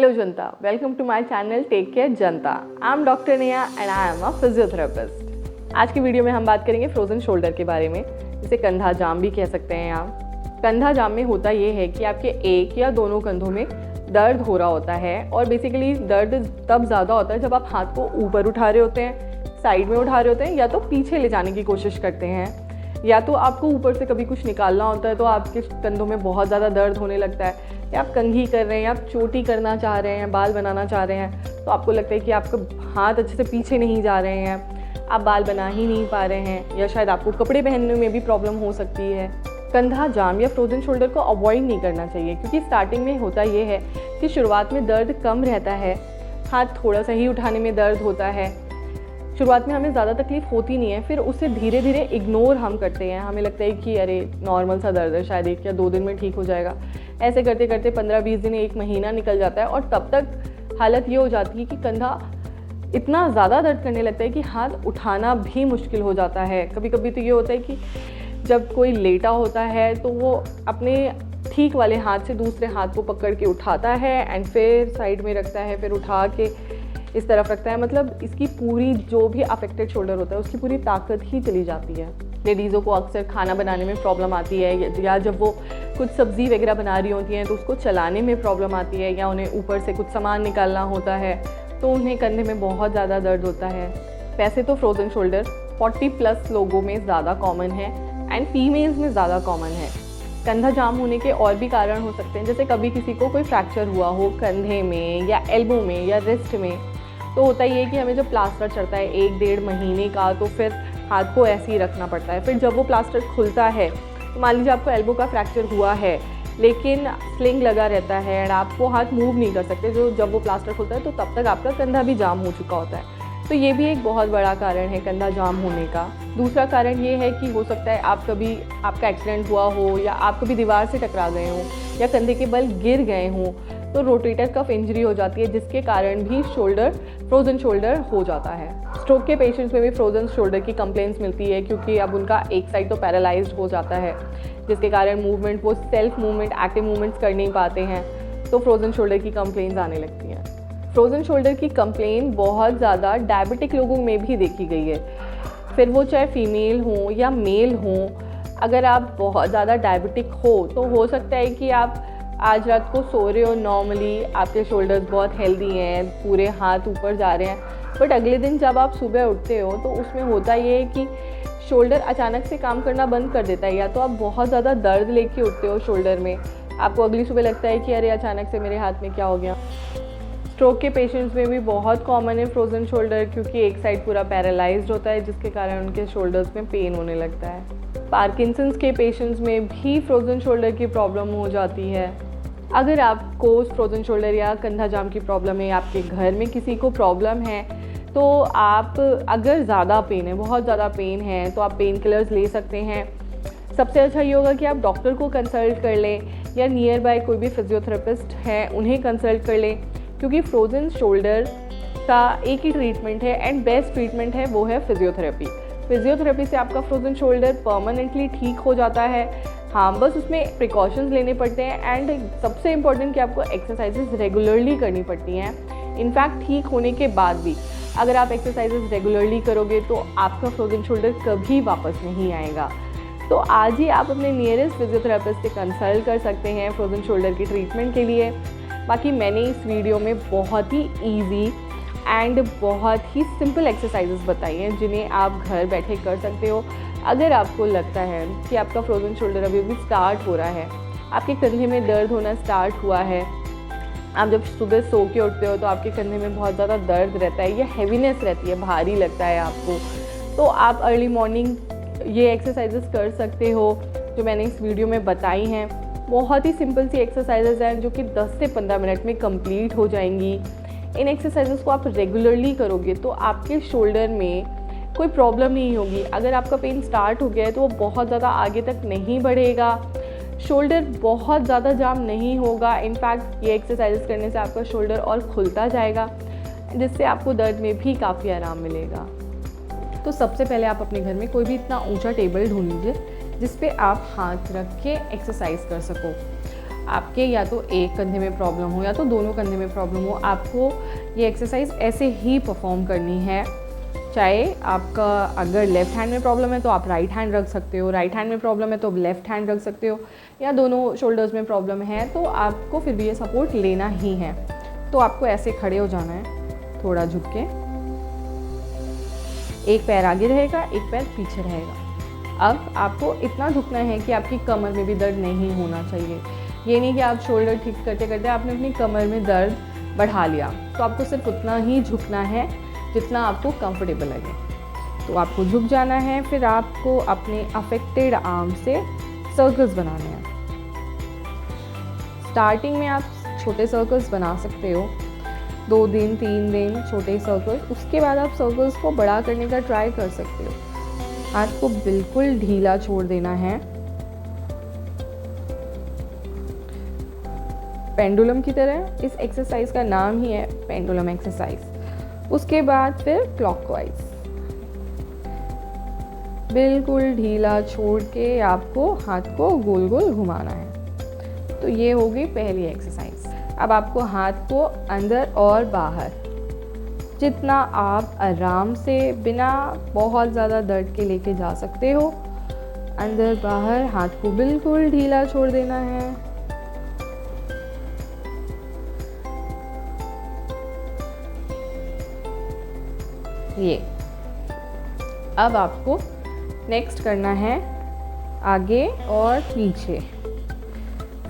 Hello Janta, welcome to my channel Take Care Janta. I'm Dr. Neha and I am a physiotherapist. आज की video में हम बात करेंगे फ्रोजन शोल्डर के बारे में, जिसे कंधा जाम भी कह सकते हैं आप। कंधा जाम में होता ये है कि आपके एक या दोनों कंधों में दर्द हो रहा होता है और बेसिकली दर्द तब ज़्यादा होता है जब आप हाथ को ऊपर उठा रहे होते हैं, साइड में उठा रहे होते हैं या तो पीछे ले जाने की कोशिश करते हैं, या तो आपको ऊपर से कभी कुछ निकालना होता है तो आपके कंधों में बहुत ज़्यादा दर्द होने लगता है, या आप कंघी कर रहे हैं, या आप चोटी करना चाह रहे हैं, बाल बनाना चाह रहे हैं तो आपको लगता है कि आपका हाथ अच्छे से पीछे नहीं जा रहे हैं, आप बाल बना ही नहीं पा रहे हैं, या शायद आपको कपड़े पहनने में भी प्रॉब्लम हो सकती है। कंधा जाम या फ्रोजन शोल्डर को अवॉइड नहीं करना चाहिए, क्योंकि स्टार्टिंग में होता ये है कि शुरुआत में दर्द कम रहता है, हाथ थोड़ा सा ही उठाने में दर्द होता है, शुरुआत में हमें ज़्यादा तकलीफ़ होती नहीं है, फिर उसे धीरे धीरे इग्नोर हम करते हैं। हमें लगता है कि अरे नॉर्मल सा दर्द है, शायद 1 या 2 दिन में ठीक हो जाएगा। ऐसे करते करते 15-20 दिन, 1 महीना निकल जाता है और तब तक हालत ये हो जाती है कि कंधा इतना ज़्यादा दर्द करने लगता है कि हाथ उठाना भी मुश्किल हो जाता है। कभी कभी तो ये होता है कि जब कोई लेटा होता है तो वो अपने ठीक वाले हाथ से दूसरे हाथ को पकड़ के उठाता है एंड फिर साइड में रखता है, फिर उठा के इस तरफ रखता है। मतलब इसकी पूरी जो भी अफेक्टेड शोल्डर होता है उसकी पूरी ताकत ही चली जाती है। लेडीज़ों को अक्सर खाना बनाने में प्रॉब्लम आती है, या जब वो कुछ सब्ज़ी वगैरह बना रही होती हैं तो उसको चलाने में प्रॉब्लम आती है, या उन्हें ऊपर से कुछ सामान निकालना होता है तो उन्हें कंधे में बहुत ज़्यादा दर्द होता है। वैसे तो फ्रोजन शोल्डर 40+ लोगों में ज़्यादा कॉमन है एंड फीमेल्स में ज़्यादा कॉमन है। कंधा जाम होने के और भी कारण हो सकते हैं, जैसे कभी किसी को कोई फ्रैक्चर हुआ हो कंधे में या एल्बो में या रिस्ट में, तो होता ही है कि हमें जब प्लास्टर चढ़ता है 1-1.5 महीने का तो फिर हाथ को ऐसे ही रखना पड़ता है। फिर जब वो प्लास्टर खुलता है तो मान लीजिए आपको एल्बो का फ्रैक्चर हुआ है लेकिन स्लिंग लगा रहता है एंड आप वो हाथ मूव नहीं कर सकते, जो जब वो प्लास्टर खुलता है तो तब तक आपका कंधा भी जाम हो चुका होता है। तो ये भी एक बहुत बड़ा कारण है कंधा जाम होने का। दूसरा कारण ये है कि हो सकता है आपका एक्सीडेंट हुआ हो, या आप कभी दीवार से टकरा गए हों, या कंधे के बल गिर गए हों तो रोटेटर कफ इंजरी हो जाती है, जिसके कारण भी फ्रोजन शोल्डर हो जाता है। स्ट्रोक के पेशेंट्स में भी फ्रोजन शोल्डर की कंप्लेंट्स मिलती है, क्योंकि अब उनका एक साइड तो पैरालाइज्ड हो जाता है, जिसके कारण वो सेल्फ मूवमेंट, एक्टिव मूवमेंट्स कर नहीं पाते हैं, तो फ्रोजन शोल्डर की कंप्लेंट्स आने लगती हैं। फ्रोजन शोल्डर की कंप्लेंट बहुत ज़्यादा डायबिटिक लोगों में भी देखी गई है, फिर वो चाहे फीमेल हों या मेल हों। अगर आप बहुत ज़्यादा डायबिटिक हो तो हो सकता है कि आप आज रात को सो रहे हो, नॉर्मली आपके शोल्डर्स बहुत हेल्दी हैं, पूरे हाथ ऊपर जा रहे हैं, बट अगले दिन जब आप सुबह उठते हो तो उसमें होता ये है कि शोल्डर अचानक से काम करना बंद कर देता है, या तो आप बहुत ज़्यादा दर्द लेके उठते हो शोल्डर में, आपको अगली सुबह लगता है कि अरे अचानक से मेरे हाथ में क्या हो गया। स्ट्रोक के पेशेंट्स में भी बहुत कॉमन है फ्रोजन शोल्डर, क्योंकि एक साइड पूरा पैरालाइज्ड होता है, जिसके कारण उनके शोल्डर्स में पेन होने लगता है। पार्किंसंस के पेशेंट्स में भी फ्रोजन शोल्डर की प्रॉब्लम हो जाती है। अगर आपको फ्रोजन शोल्डर या कंधा जाम की प्रॉब्लम है, आपके घर में किसी को प्रॉब्लम है, तो आप अगर ज़्यादा पेन है, बहुत ज़्यादा पेन है, तो आप पेन किलर्स ले सकते हैं। सबसे अच्छा ये होगा कि आप डॉक्टर को कंसल्ट कर लें, या नियर बाय कोई भी फिजियोथेरेपिस्ट है उन्हें कंसल्ट कर लें, क्योंकि फ्रोजन शोल्डर का एक ही ट्रीटमेंट है एंड बेस्ट ट्रीटमेंट है, वो है फिजियोथेरेपी। फिजियोथेरेपी से आपका फ्रोजन शोल्डर परमानेंटली ठीक हो जाता है। हाँ, बस उसमें प्रिकॉशंस लेने पड़ते हैं एंड सबसे इम्पॉर्टेंट कि आपको एक्सरसाइजेस रेगुलरली करनी पड़ती हैं। इनफैक्ट ठीक होने के बाद भी अगर आप एक्सरसाइजेस रेगुलरली करोगे तो आपका फ्रोजन शोल्डर कभी वापस नहीं आएगा। तो आज ही आप अपने नियरेस्ट फिजियोथेरेपिस्ट से कंसल्ट कर सकते हैं फ्रोजन शोल्डर की ट्रीटमेंट के लिए। बाकी मैंने इस वीडियो में बहुत ही ईजी एंड बहुत ही सिंपल एक्सरसाइजेस बताई हैं, जिन्हें आप घर बैठे कर सकते हो। अगर आपको लगता है कि आपका फ्रोजन शोल्डर अभी भी स्टार्ट हो रहा है, आपके कंधे में दर्द होना स्टार्ट हुआ है, आप जब सुबह सो के उठते हो तो आपके कंधे में बहुत ज़्यादा दर्द रहता है या हैवीनेस रहती है, भारी लगता है आपको, तो आप अर्ली मॉर्निंग ये एक्सरसाइजेस कर सकते हो जो मैंने इस वीडियो में बताई हैं। बहुत ही सिंपल सी एक्सरसाइजेस हैं जो कि 10 से 15 मिनट में कंप्लीट हो जाएंगी। इन एक्सरसाइजेस को आप रेगुलरली करोगे तो आपके शोल्डर में कोई प्रॉब्लम नहीं होगी। अगर आपका पेन स्टार्ट हो गया है तो वो बहुत ज़्यादा आगे तक नहीं बढ़ेगा, शोल्डर बहुत ज़्यादा जाम नहीं होगा। इनफैक्ट ये एक्सरसाइजेस करने से आपका शोल्डर और खुलता जाएगा, जिससे आपको दर्द में भी काफ़ी आराम मिलेगा। तो सबसे पहले आप अपने घर में कोई भी इतना ऊंचा टेबल ढूंढ लीजिए जिस पे आप हाथ रख के एक्सरसाइज कर सको। आपके या तो एक कंधे में प्रॉब्लम हो या तो दोनों कंधे में प्रॉब्लम हो, आपको ये एक्सरसाइज ऐसे ही परफॉर्म करनी है। चाहे आपका अगर लेफ़्ट हैंड में प्रॉब्लम है तो आप राइट हैंड रख सकते हो, राइट हैंड में प्रॉब्लम है तो लेफ़्ट हैंड रख सकते हो, या दोनों शोल्डर्स में प्रॉब्लम है तो आपको फिर भी ये सपोर्ट लेना ही है। तो आपको ऐसे खड़े हो जाना है, थोड़ा झुक के, एक पैर आगे रहेगा, एक पैर पीछे रहेगा। अब आपको इतना झुकना है कि आपकी कमर में भी दर्द नहीं होना चाहिए। ये नहीं कि आप शोल्डर ठीक करते करते आपने अपनी कमर में दर्द बढ़ा लिया, तो आपको सिर्फ उतना ही झुकना है जितना आपको कंफर्टेबल लगे। तो आपको झुक जाना है, फिर आपको अपने अफेक्टेड आर्म से सर्कल्स बनाने हैं। स्टार्टिंग में आप छोटे सर्कल्स बना सकते हो, 2 दिन 3 दिन छोटे सर्कल्स, उसके बाद आप सर्कल्स को बड़ा करने का ट्राई कर सकते हो। हाथ को बिल्कुल ढीला छोड़ देना है, पेंडुलम की तरह। इस एक्सरसाइज का नाम ही है पेंडुलम एक्सरसाइज। उसके बाद फिर क्लॉकवाइज बिल्कुल ढीला छोड़ के आपको हाथ को गोल गोल घुमाना है। तो ये हो गई पहली एक्सरसाइज। अब आपको हाथ को अंदर और बाहर जितना आप आराम से बिना बहुत ज़्यादा दर्द के लेके जा सकते हो, अंदर बाहर हाथ को बिल्कुल ढीला छोड़ देना है। ये अब आपको नेक्स्ट करना है आगे और पीछे।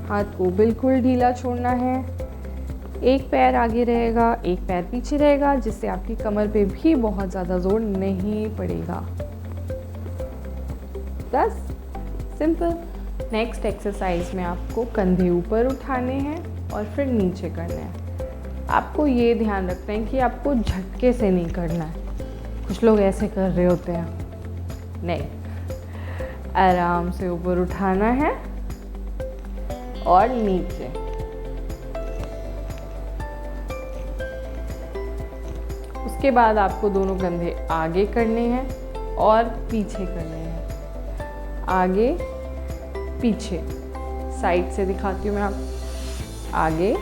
हाथ को बिल्कुल ढीला छोड़ना है, एक पैर आगे रहेगा, एक पैर पीछे रहेगा, जिससे आपकी कमर पे भी बहुत ज़्यादा जोर नहीं पड़ेगा। बस सिंपल। नेक्स्ट एक्सरसाइज में आपको कंधे ऊपर उठाने हैं और फिर नीचे करना है। आपको ये ध्यान रखना है कि आपको झटके से नहीं करना है। कुछ लोग ऐसे कर रहे होते हैं, नहीं, आराम से ऊपर उठाना है और नीचे। उसके बाद आपको दोनों कंधे आगे करने हैं और पीछे करने हैं। आगे पीछे, साइड से दिखाती हूँ मैं आपको। आगे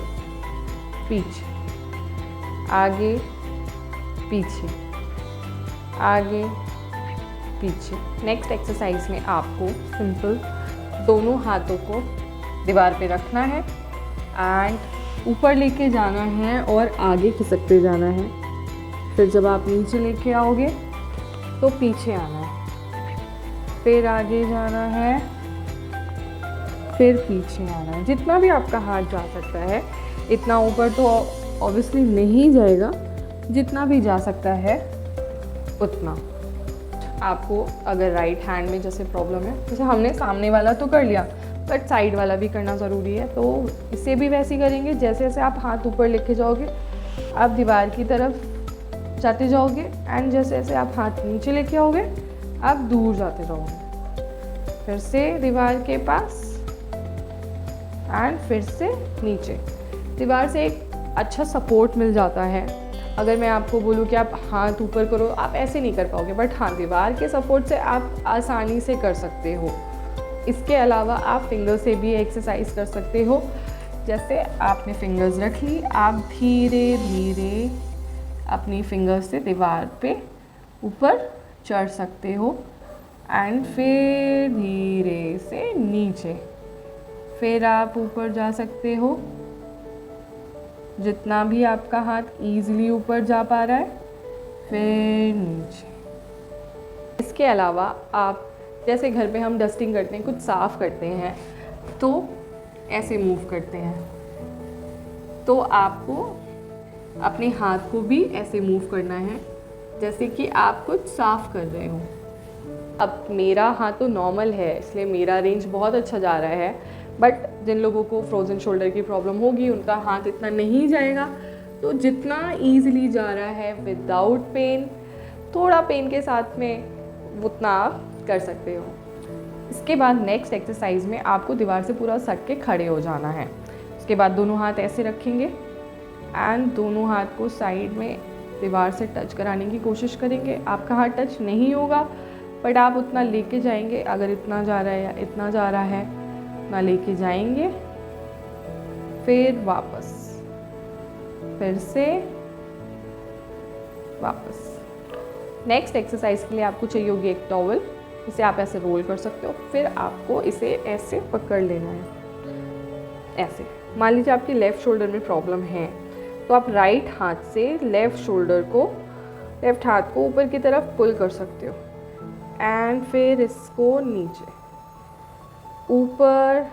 पीछे, आगे पीछे, आगे पीछे। नेक्स्ट एक्सरसाइज में आपको सिंपल दोनों हाथों को दीवार पे रखना है एंड ऊपर लेके जाना है और आगे खिसकते जाना है। फिर जब आप नीचे लेके आओगे तो पीछे आना है, फिर आगे जाना है, फिर पीछे आना है। जितना भी आपका हाथ जा सकता है, इतना ऊपर तो ऑब्वियसली नहीं जाएगा, जितना भी जा सकता है उतना। आपको अगर राइट हैंड में जैसे प्रॉब्लम है, जैसे हमने सामने वाला तो कर लिया, बट साइड वाला भी करना ज़रूरी है। तो इसे भी वैसे ही करेंगे। जैसे जैसे आप हाथ ऊपर लेके जाओगे, आप दीवार की तरफ जाते जाओगे, एंड जैसे जैसे आप हाथ नीचे लेके आओगे, आप दूर जाते जाओगे। फिर से दीवार के पास एंड फिर से नीचे। दीवार से एक अच्छा सपोर्ट मिल जाता है। अगर मैं आपको बोलूँ कि आप हाथ ऊपर करो, आप ऐसे नहीं कर पाओगे, बट हाँ, दीवार के सपोर्ट से आप आसानी से कर सकते हो। इसके अलावा आप फिंगर से भी एक्सरसाइज कर सकते हो। जैसे आपने फिंगर्स रख ली, आप धीरे धीरे अपनी फिंगर्स से दीवार पे ऊपर चढ़ सकते हो एंड फिर धीरे से नीचे, फिर आप ऊपर जा सकते हो। जितना भी आपका हाथ ईज़िली ऊपर जा पा रहा है, फिर नीचे। इसके अलावा आप जैसे घर पे हम डस्टिंग करते हैं, कुछ साफ़ करते हैं, तो ऐसे मूव करते हैं। तो आपको अपने हाथ को भी ऐसे मूव करना है जैसे कि आप कुछ साफ़ कर रहे हो। अब मेरा हाथ तो नॉर्मल है, इसलिए मेरा रेंज बहुत अच्छा जा रहा है, बट जिन लोगों को फ्रोज़न शोल्डर की प्रॉब्लम होगी, उनका हाथ इतना नहीं जाएगा। तो जितना ईज़िली जा रहा है विदाउट पेन, थोड़ा पेन के साथ में, उतना आप कर सकते हो। इसके बाद नेक्स्ट एक्सरसाइज में आपको दीवार से पूरा सट के खड़े हो जाना है। उसके बाद दोनों हाथ ऐसे रखेंगे एंड दोनों हाथ को साइड में दीवार से टच कराने की कोशिश करेंगे। आपका हाथ टच नहीं होगा, बट आप उतना लेके जाएंगे। अगर इतना जा रहा है या इतना जा रहा है, उतना लेके जाएंगे फिर वापस, फिर से वापस। नेक्स्ट एक्सरसाइज के लिए आपको चाहिए होगी एक टॉवल, इसे आप ऐसे रोल कर सकते हो। फिर आपको इसे ऐसे पकड़ लेना है, ऐसे। मान लीजिए आपकी लेफ़्ट शोल्डर में प्रॉब्लम है तो आप राइट हाथ से लेफ़्ट हाथ को ऊपर की तरफ पुल कर सकते हो एंड फिर इसको नीचे, ऊपर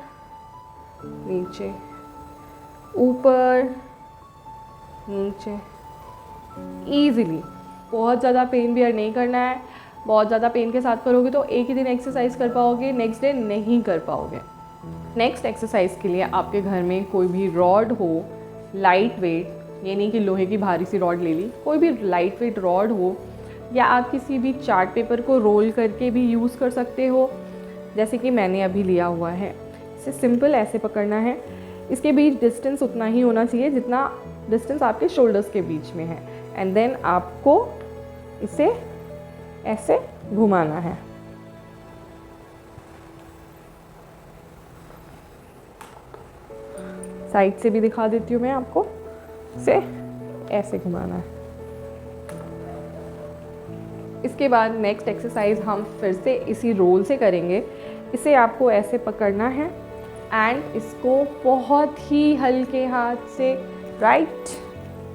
नीचे, ऊपर नीचे, ईज़िली। बहुत ज़्यादा पेन बियर नहीं करना है। बहुत ज़्यादा पेन के साथ करोगे तो एक ही दिन एक्सरसाइज कर पाओगे, नेक्स्ट डे नहीं कर पाओगे। नेक्स्ट एक्सरसाइज के लिए आपके घर में कोई भी रॉड हो, लाइट वेट, ये नहीं कि लोहे की भारी सी रॉड ले ली, कोई भी लाइट वेट रॉड हो, या आप किसी भी चार्ट पेपर को रोल करके भी यूज़ कर सकते हो, जैसे कि मैंने अभी लिया हुआ है। इसे सिंपल ऐसे पकड़ना है। इसके बीच डिस्टेंस उतना ही होना चाहिए जितना डिस्टेंस आपके शोल्डर्स के बीच में है, एंड देन आपको इसे ऐसे घुमाना है। साइड से भी दिखा देती हूँ मैं आपको, इसे ऐसे घुमाना है। इसके बाद नेक्स्ट एक्सरसाइज हम फिर से इसी रोल से करेंगे। इसे आपको ऐसे पकड़ना है एंड इसको बहुत ही हल्के हाथ से right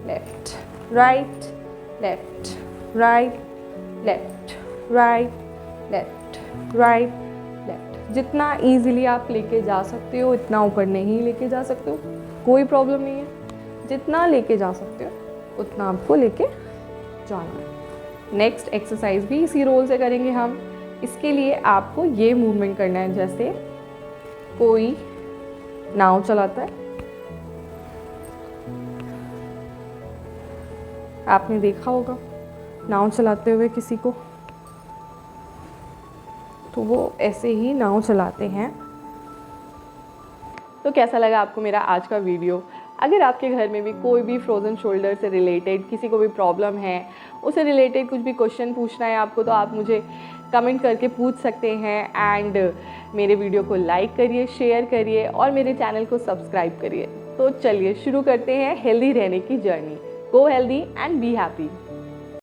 left, right left, right left, right left, right left, जितना इजीली आप लेके जा सकते हो, इतना ऊपर नहीं लेके जा सकते हो, कोई प्रॉब्लम नहीं है। जितना लेके जा सकते हो उतना आपको लेके जाना है। नेक्स्ट एक्सरसाइज भी इसी रोल से करेंगे हम। इसके लिए आपको ये मूवमेंट करना है जैसे कोई नाव चलाता है। आपने देखा होगा नाव चलाते हुए किसी को, तो वो ऐसे ही नाव चलाते हैं। तो कैसा लगा आपको मेरा आज का वीडियो? अगर आपके घर में भी कोई भी फ्रोज़न शोल्डर से रिलेटेड किसी को भी प्रॉब्लम है, उससे रिलेटेड कुछ भी क्वेश्चन पूछना है आपको, तो आप मुझे कमेंट करके पूछ सकते हैं। एंड मेरे वीडियो को लाइक करिए, शेयर करिए और मेरे चैनल को सब्सक्राइब करिए। तो चलिए शुरू करते हैं हेल्दी रहने की journey. Go healthy and be happy.